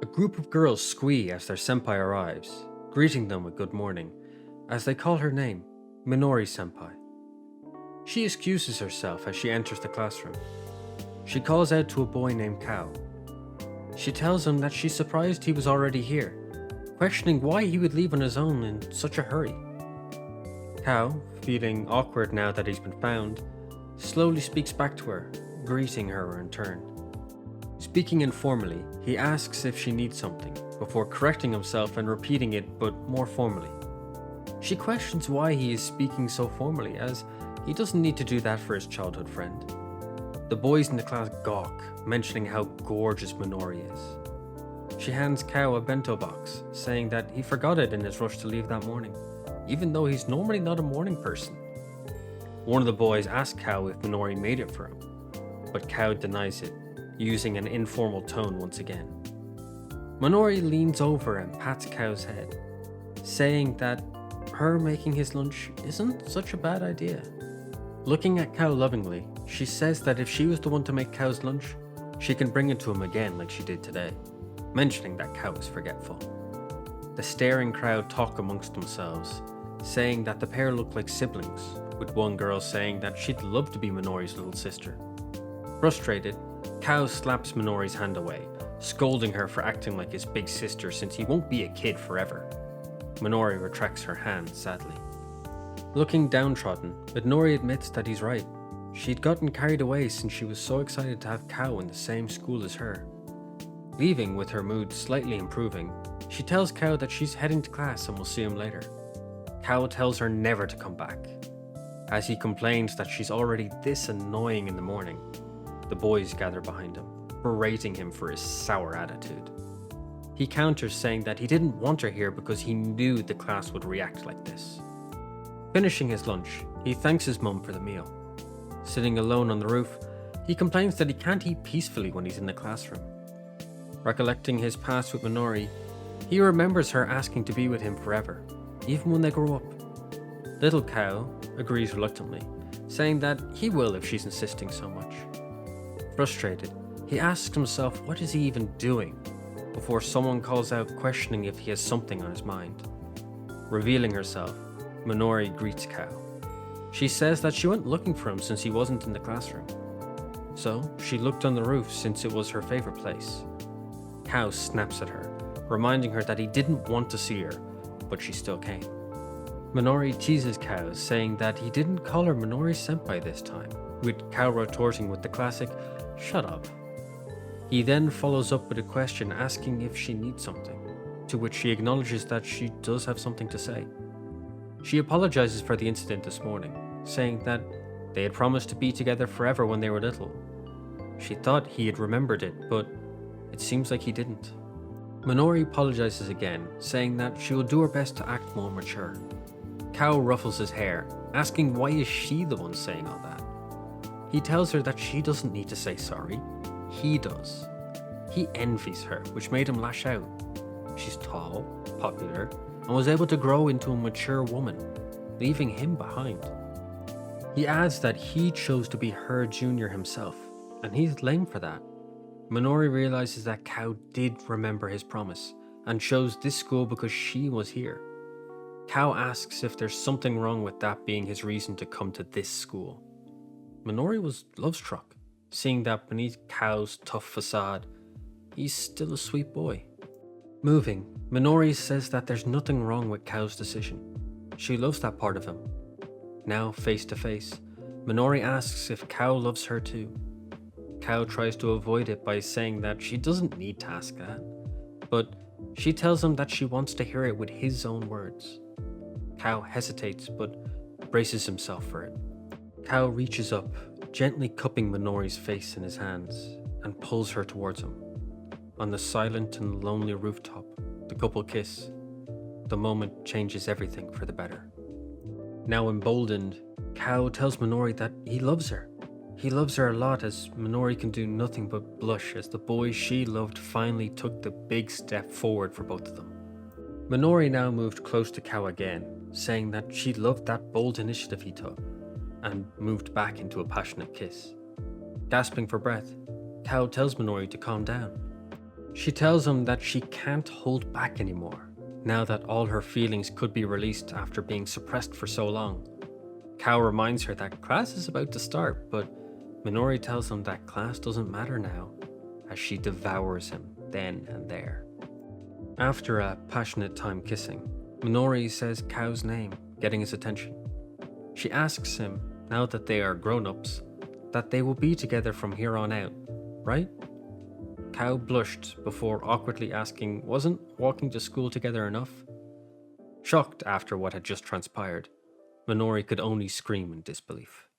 A group of girls squee as their senpai arrives, greeting them with good morning, as they call her name, Minori senpai. She excuses herself as she enters the classroom. She calls out to a boy named Kao. She tells him that she's surprised he was already here, questioning why he would leave on his own in such a hurry. Kao, feeling awkward now that he's been found, slowly speaks back to her, greeting her in turn. Speaking informally, he asks if she needs something, before correcting himself and repeating it but more formally. She questions why he is speaking so formally, as he doesn't need to do that for his childhood friend. The boys in the class gawk, mentioning how gorgeous Minori is. She hands Kao a bento box, saying that he forgot it in his rush to leave that morning, even though he's normally not a morning person. One of the boys asks Kao if Minori made it for him, but Kao denies it, using an informal tone once again. Minori leans over and pats Kao's head, saying that her making his lunch isn't such a bad idea. Looking at Kao lovingly, she says that if she was the one to make Kao's lunch, she can bring it to him again like she did today, mentioning that Kao is forgetful. The staring crowd talk amongst themselves, saying that the pair look like siblings, with one girl saying that she'd love to be Minori's little sister. Frustrated, Kao slaps Minori's hand away, scolding her for acting like his big sister since he won't be a kid forever. Minori retracts her hand sadly. Looking downtrodden, Minori admits that he's right. She'd gotten carried away since she was so excited to have Kao in the same school as her. Leaving with her mood slightly improving, she tells Kao that she's heading to class and will see him later. Kao tells her never to come back. As he complains that she's already this annoying in the morning, the boys gather behind him, berating him for his sour attitude. He counters saying that he didn't want her here because he knew the class would react like this. Finishing his lunch, he thanks his mum for the meal. Sitting alone on the roof, he complains that he can't eat peacefully when he's in the classroom. Recollecting his past with Minori, he remembers her asking to be with him forever, even when they grow up. Little Kao agrees reluctantly, saying that he will if she's insisting so much. Frustrated, he asks himself what is he even doing, before someone calls out questioning if he has something on his mind. Revealing herself, Minori greets Kao. She says that she went looking for him since he wasn't in the classroom. So she looked on the roof since it was her favorite place. Kao snaps at her, reminding her that he didn't want to see her, but she still came. Minori teases Kao, saying that he didn't call her Minori senpai this time, with Kao retorting with the classic, "Shut up." He then follows up with a question asking if she needs something, to which she acknowledges that she does have something to say. She apologizes for the incident this morning, saying that they had promised to be together forever when they were little. She thought he had remembered it, but it seems like he didn't. Minori apologizes again, saying that she will do her best to act more mature. Kao ruffles his hair, asking why is she the one saying all that. He tells her that she doesn't need to say sorry, he does. He envies her, which made him lash out. She's tall, popular, and was able to grow into a mature woman, leaving him behind. He adds that he chose to be her junior himself, and he's lame for that. Minori realizes that Kao did remember his promise, and chose this school because she was here. Kao asks if there's something wrong with that being his reason to come to this school. Minori was love-struck, seeing that beneath Kao's tough facade, he's still a sweet boy. Moving, Minori says that there's nothing wrong with Kao's decision. She loves that part of him. Now face to face, Minori asks if Kao loves her too. Kao tries to avoid it by saying that she doesn't need to ask that, but she tells him that she wants to hear it with his own words. Kao hesitates but braces himself for it. Kao reaches up, gently cupping Minori's face in his hands, and pulls her towards him. On the silent and lonely rooftop, the couple kiss. The moment changes everything for the better. Now emboldened, Kao tells Minori that he loves her. He loves her a lot, as Minori can do nothing but blush as the boy she loved finally took the big step forward for both of them. Minori now moved close to Kao again, saying that she loved that bold initiative he took, and moved back into a passionate kiss. Gasping for breath, Kao tells Minori to calm down. She tells him that she can't hold back anymore, now that all her feelings could be released after being suppressed for so long. Kou reminds her that class is about to start, but Minori tells him that class doesn't matter now, as she devours him then and there. After a passionate time kissing, Minori says Kou's name, getting his attention. She asks him, now that they are grown-ups, that they will be together from here on out, right? Kou blushed before awkwardly asking, wasn't walking to school together enough? Shocked after what had just transpired, Minori could only scream in disbelief.